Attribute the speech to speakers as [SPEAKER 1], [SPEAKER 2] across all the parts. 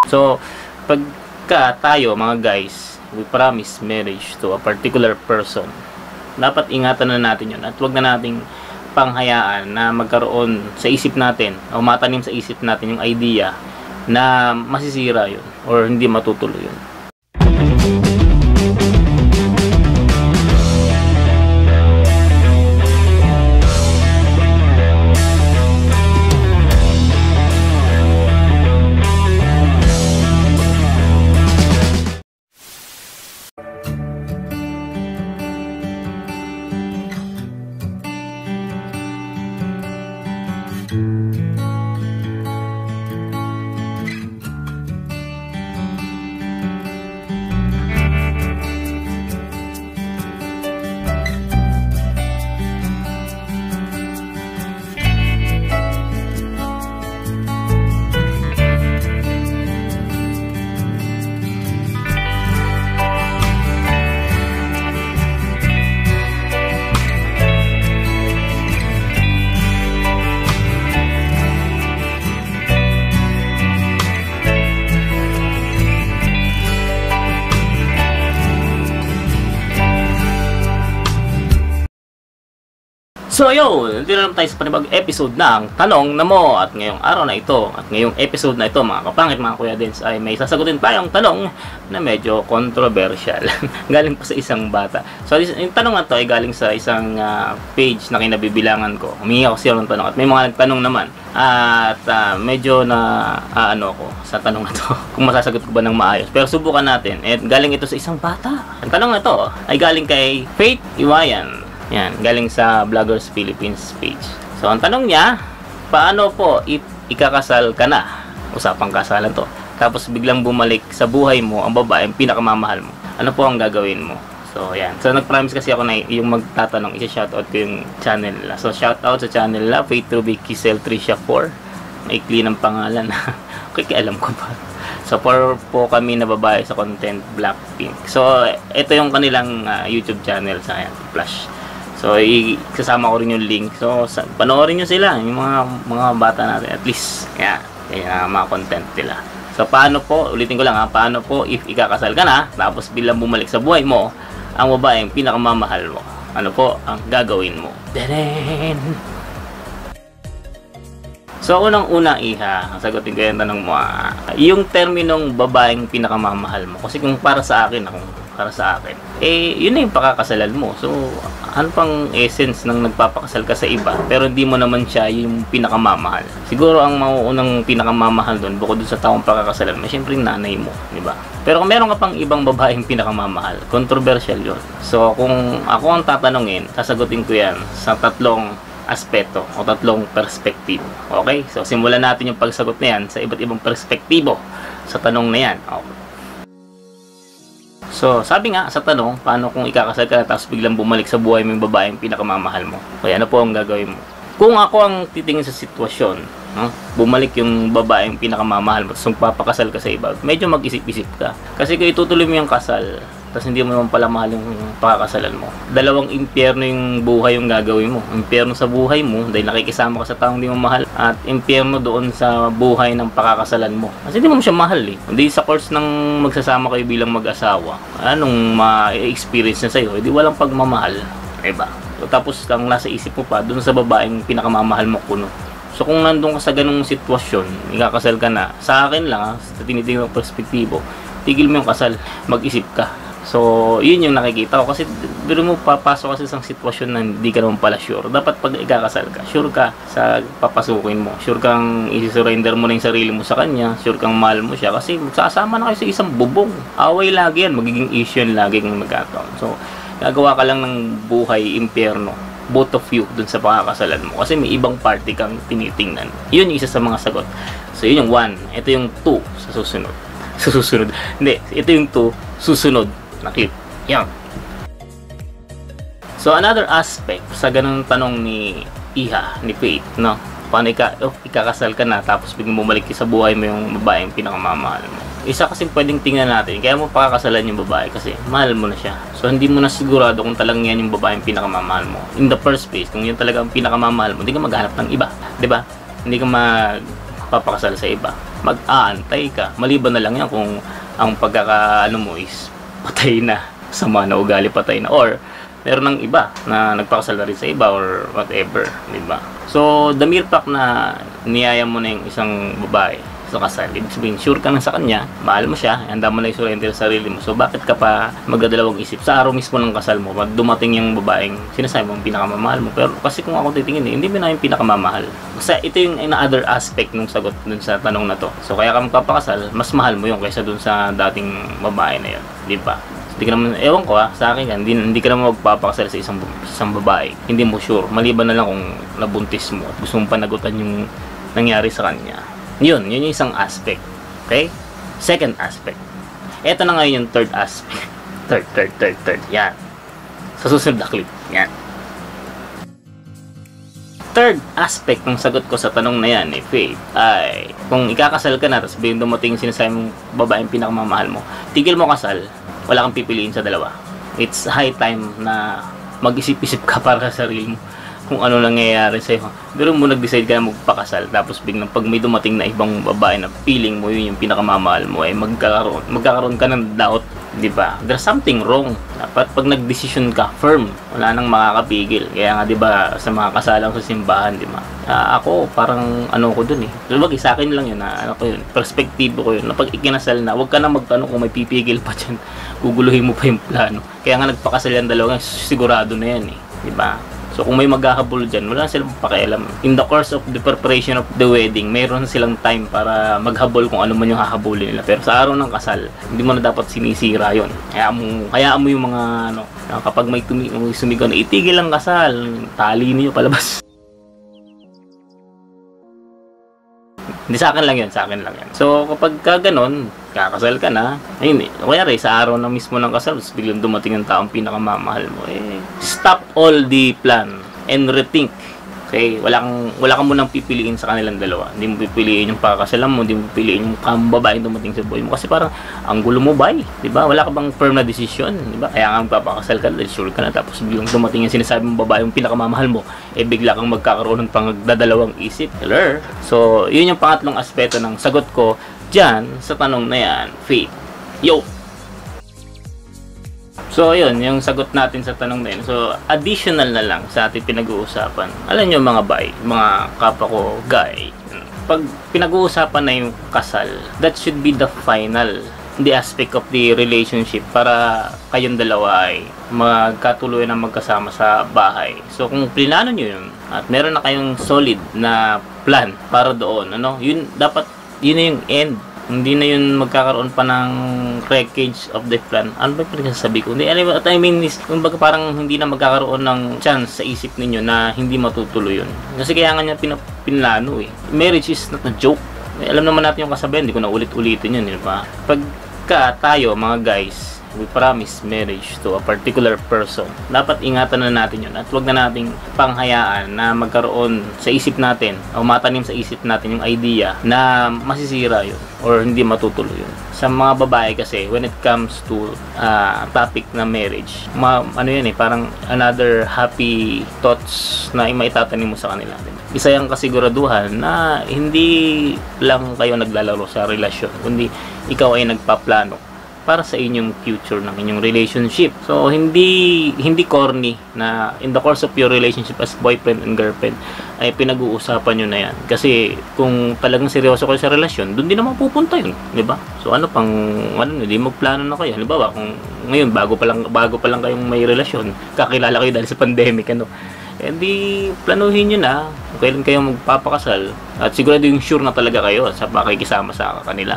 [SPEAKER 1] So, pagka tayo mga guys, we promise marriage to a particular person, dapat ingatan na natin yun at wag na nating panghayaan na magkaroon sa isip natin o matanim sa isip natin yung idea na masisira yun or hindi matutuloy yun. So yun, dito naman tayo sa panibag episode ng Tanong na Mo. At ngayong araw na ito, at ngayong episode na ito mga kapangit mga Kuya Dens, ay may sasagutin tayong tanong na medyo controversial. Galing pa sa isang bata. So yung tanong na to ay galing sa isang page na kinabibilangan ko. Humingi ako siya ng tanong at may mga nagtanong naman. At medyo na ano ko sa tanong na to kung masasagot ko ba ng maayos. Pero subukan natin. At galing ito sa isang bata. Ang tanong na to ay galing kay Faith Iwayan. Yan, galing sa Vloggers Philippines page. So, ang tanong niya, paano po if ikakasal ka na? Usapang kasalan to. Tapos biglang bumalik sa buhay mo ang babaeng pinakamamahal mo. Ano po ang gagawin mo? So, yan. So, nag-promise kasi ako na yung magtatanong, isa-shoutout ko yung channel nila. So, shoutout sa channel nila, Faith Ruby Kisel Tricia 4. Maikli ng pangalan. Okay, alam ko pa. So, po kami na babae sa content Blackpink. So, ito yung kanilang YouTube channel sa Flash. So, isasama ko rin yung link. So, panoorin nyo sila, yung mga bata natin. At least, yan mga content nila. So, paano po, ulitin ko lang paano po if ikakasal ka na, tapos bilang bumalik sa buhay mo, ang babaeng pinakamamahal mo. Ano po ang gagawin mo? Deren! So, unang-una Iha, sagutin ko yung tanong mo. Yung terminong babaeng pinakamamahal mo. Kasi kung para sa akin, yun na yung pakakasalan mo. So, ano pang essence ng nagpapakasal ka sa iba, pero hindi mo naman siya yung pinakamamahal. Siguro ang mauunang pinakamamahal doon, bukod doon sa taong pakakasalan mo, syempre yung nanay mo, di ba? Pero kung meron ka pang ibang babaeng pinakamamahal, controversial yun. So, kung ako ang tatanungin, sasagutin ko yan sa tatlong aspeto o tatlong perspektibo. Okay? So, simulan natin yung pagsagot na yan sa iba't ibang perspektibo sa tanong na yan. Okay. So, sabi nga sa tanong, paano kung ikakasal ka na tapos biglang bumalik sa buhay mo yung babaeng pinakamamahal mo? Kaya ano po ang gagawin mo? Kung ako ang titingin sa sitwasyon, bumalik yung babaeng pinakamamahal mo tapos papakasal ka sa iba, medyo mag-isip-isip ka. Kasi kung itutuloy mo yung kasal, tapos hindi mo naman pala mahal yung pakakasalan mo, dalawang impyerno yung buhay yung gagawin mo. Impyerno sa buhay mo dahil nakikisama ka sa taong hindi mo mahal, at impyerno doon sa buhay ng pakakasalan mo kasi hindi mo siya mahal Hindi sa course ng magsasama kayo bilang mag-asawa, anong ma-experience na sa'yo? Hindi walang pagmamahal, diba? So, tapos ang nasa isip mo pa doon sa babaeng pinakamamahal mo kuno. So kung nandun ka sa ganung sitwasyon, ikakasal ka na, sa akin lang sa tinitingnan ng perspektibo, tigil mo yung kasal, mag-isip ka. So, yun yung nakikita ko. Kasi, pero mo papasok kasi sa isang sitwasyon na hindi ka naman pala sure. Dapat pag ikakasal ka, sure ka sa papasukin mo. Sure kang isi-surrender mo na yung sarili mo sa kanya. Sure kang mahal mo siya. Kasi, magsasama na kayo sa isang bubong. Away lagi yan. Magiging issue yan lagi kung nagkataon. So, gagawa ka lang ng buhay impyerno. Both of you dun sa pakakasalan mo. Kasi may ibang party kang tinitingnan. Yun yung isa sa mga sagot. So, yun yung 1. Ito yung 2 sa susunod. Susunod. Hindi. Ito yung 2 susunod na clip. Yan. So, another aspect sa ganung tanong ni Iha, ni Faith, no? Paano ikakasal ka na tapos biglang bumalik sa buhay mo yung babaeng pinakamamahal mo? Isa kasi pwedeng tingnan natin, kaya mo pakakasalan yung babae kasi mahal mo na siya. So, hindi mo na sigurado kung talagang yan yung babaeng pinakamamahal mo. In the first place, kung yan talaga ang pinakamamahal mo, hindi ka maghanap ng iba. Diba? Hindi ka magpapakasal sa iba. mag-aantay ka. Maliban na lang yan kung ang pagkakaano mo is patay na, sama na ugali, patay na, or meron ng iba na nagpakasal na rin sa iba or whatever, di ba? So the mere fact na niyaya mo na yung isang babae sa kasal, ibig sabihin sure ka na sa kanya, mahal mo siya, handa mo na i-surrender sa sarili mo. So bakit ka pa magdadalawang isip sa araw mismo ng kasal mo pag dumating yung babaeng sinasabi mong pinakamamahal mo? Pero kasi kung ako titingin, hindi mo na yung pinakamamahal. Kasi ito yung other aspect ng sagot dun sa tanong na to. So kaya ka magpapakasal, mas mahal mo yung kaysa dun sa dating babae na yun, di ba? Hindi ka naman, ewan ko sa akin yan, hindi ka naman magpapakasal sa isang babae. Hindi mo sure, maliban na lang kung nabuntis mo at gusto mong panagutan yung nangyari sa kanya. Yun yung isang aspect. Okay? Second aspect. Ito na ngayon yung third aspect. Third. Yan. Sa susunod na clip. Yan. Third aspect ng sagot ko sa tanong na yan, Faith, ay kung ikakasal ka na, tapos biglang dumating sinasabi mong babaeng pinakamamahal mo, tigil mo kasal, wala kang pipiliin sa dalawa. It's high time na mag-isip-isip ka para sa sarili mo kung ano nangyayari sa'yo. Pero mo nag-decide ka na magpakasal, tapos biglang pag may dumating na ibang babae na feeling mo yun yung pinakamamahal mo, ay magkakaroon ka ng doubt, di ba? There's something wrong. Dapat pag nag-decision ka, firm, wala nang makakapigil. Kaya nga, di ba, sa mga kasalang sa simbahan, di ba? Ako, parang ano ko dun eh. Sabagay, sa akin lang yun, ano ko yun, perspektibo ko yun, na pag ikinasal na, huwag ka na magtanong kung may pipigil pa dyan. Guguluhin mo pa yung plano. Kaya nga nagpakasal yan dalawa, sigurado na yan eh, di ba? So kung may maghahabol dyan, wala silang pakialam. In the course of the preparation of the wedding, mayroon silang time para maghabol kung ano man yung hahabulin nila. Pero sa araw ng kasal, hindi mo na dapat sinisira yun. Hayaan mo yung mga ano, kapag may sumigaw na itigil ang kasal, tali niyo palabas. Hindi, sa akin lang yan. So kapag ganon, kakasal ka na, ayun eh, kanyari sa araw na mismo ng kasal, biglang dumating ang taong pinakamamahal mo, stop all the plan and rethink. Okay, wala kang munang pipiliin sa kanilang dalawa. Hindi mo pipiliin yung pakakasalan mo, hindi mo pipiliin yung babaeng dumating sa buhay mo, kasi parang ang gulo mo ba, di ba? Wala ka bang firm na decision, di ba? Kaya nga magpapakasal ka, sure ka na, tapos biglang dumating yung sinasabi mong babae yung pinakamamahal mo, bigla kang magkakaroon ng pangdadalawang isip. So yun yung pangatlong aspeto ng sagot ko dyan sa tanong na yan, Faith. Yo! So, yun, yung sagot natin sa tanong na yun. So, additional na lang sa ating pinag-uusapan. Alam nyo mga bay, mga kapwa ko, guy, pag pinag-uusapan na yung kasal, that should be the final, the aspect of the relationship para kayong dalawa ay magkatuloy na magkasama sa bahay. So, kung plinano nyo yun, at meron na kayong solid na plan para doon, yun, dapat, yun na yung end. Hindi na yun magkakaroon pa ng wreckage of the plan. Ano ba yung pinagsasabi ko? What I mean is, kumbaga parang hindi na magkakaroon ng chance sa isip ninyo na hindi matutuloy yun. Kasi kaya nga niya pinlano eh. Marriage is not a joke. Alam naman natin yung kasabihan, hindi ko na ulit-ulitin yun, di ba? Pagka tayo, mga guys, we promise marriage to a particular person, dapat ingatan na natin yun at wag na nating panghayaan na magkaroon sa isip natin o matanim sa isip natin yung idea na masisira yun or hindi matutuloy yun. Sa mga babae kasi, when it comes to topic na marriage, parang another happy thoughts na maitatanim mo sa kanila. Isa yung kasiguraduhan na hindi lang kayo naglalaro sa relasyon, kundi ikaw ay nagpaplano para sa inyong future ng inyong relationship. So, hindi corny na in the course of your relationship as boyfriend and girlfriend ay pinag-uusapan nyo na yan. Kasi kung talagang seryoso kayo sa relasyon, doon din naman pupunta yun, di ba? So, hindi magplano na kayo. Halimbawa, kung ngayon, bago pa lang kayong may relasyon, kakilala kayo dahil sa pandemic, di planuhin nyo na kung kailan kayo magpapakasal at sigurado yung sure na talaga kayo sa pakikisama sa kanila,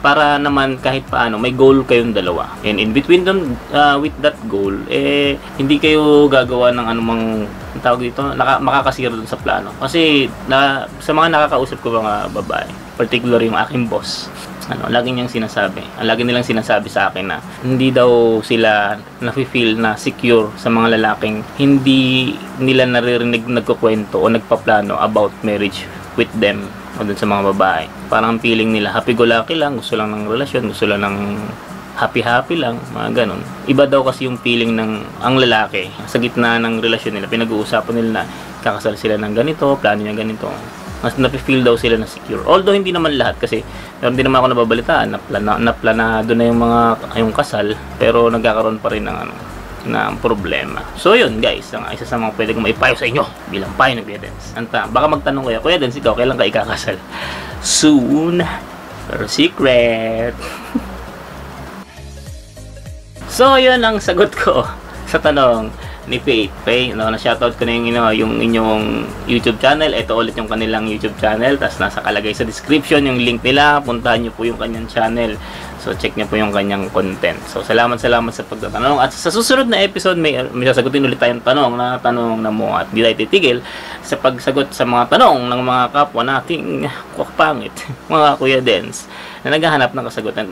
[SPEAKER 1] para naman kahit paano may goal kayong dalawa, and in between them, with that goal, hindi kayo gagawa ng anumang tawag dito, makakasira dun sa plano. Kasi sa mga nakakausap ko mga babae, particular yung aking boss, lagi nilang sinasabi sa akin na hindi daw sila nafe-feel na secure sa mga lalaking hindi nila naririnig nagkukwento o nagpaplano about marriage with them o dun sa mga babae. Parang feeling nila happy-go-lucky lang, gusto lang ng relasyon, gusto lang ng happy-happy lang, mga ganun. Iba daw kasi yung feeling ng ang lalaki sa gitna ng relasyon nila. Pinag-uusapan nila na kakasal sila ng ganito, plano niya ganito. Mas nafe-feel daw sila na secure. Although hindi naman lahat kasi meron din naman ako nababalitaan na planado na yung kasal, pero nagkakaroon pa rin ng problema. So yun guys, ang isa sa mga pwede kong maipayo sa inyo bilang payo ng Kuya Dens. Baka magtanong kayo, Kuya Dens, ikaw kailan ka ikakasal? Soon. Pero secret. So yun ang sagot ko sa tanong ni Faith. Okay, na-shoutout ko na yung inyong YouTube channel. Ito ulit yung kanilang YouTube channel. Tapos nasa kalagay sa description yung link nila. Puntahan nyo po yung kanyang channel. So check nyo po yung kanyang content. So salamat sa pagtatanong. At sa susunod na episode, may sasagutin ulit tayong tanong na mo at di tayo titigil sa pagsagot sa mga tanong ng mga kapwa nating kwakpangit, mga Kuya Dens, na naghahanap ng kasagutan.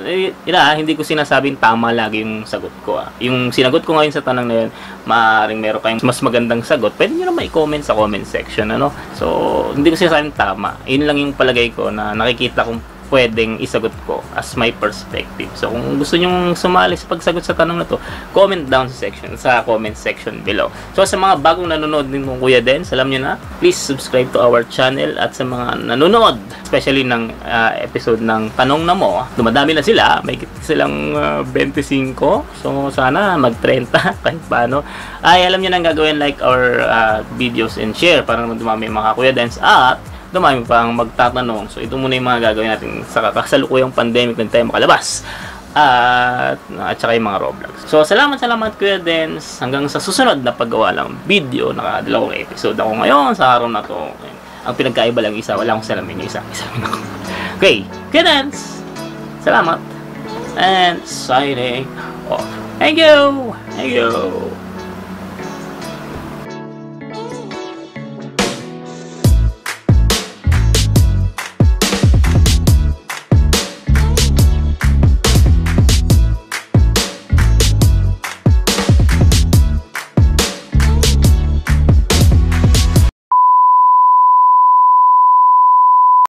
[SPEAKER 1] Hindi ko sinasabing tama lagi yung sagot ko. Yung sinagot ko ngayon sa tanong na yun, maaaring meron kayong mas magandang sagot, pwede nyo naman i-comment sa comment section. So, hindi ko sinasabing tama. Yun lang yung palagay ko na nakikita kong pwedeng isagot ko as my perspective. So, kung gusto nyong sumali sa pagsagot sa tanong na to, comment down sa comment section below. So, sa mga bagong nanonood din kong Kuya Dens, alam nyo na, please subscribe to our channel. At sa mga nanonood, especially ng episode ng Tanong na Mo, dumadami na sila, may silang 25. So, sana mag-30 kahit paano. Ay, alam nyo na ang gagawin, like our videos and share para naman dumami mga Kuya Dens at dumami pang magtatanong. So, ito muna yung mga gagawin natin sa kasalukuyang pandemic na tayo makalabas. At saka yung mga Roblox. So, salamat Kuya Dens. Hanggang sa susunod na paggawa ng video. Nakadalawang episode ako ngayon sa araw na to. Ang pinagkaiba lang isa, wala akong salamin yung isa. Ako. Okay, Kuya Dens. Salamat. And signing off. Thank you.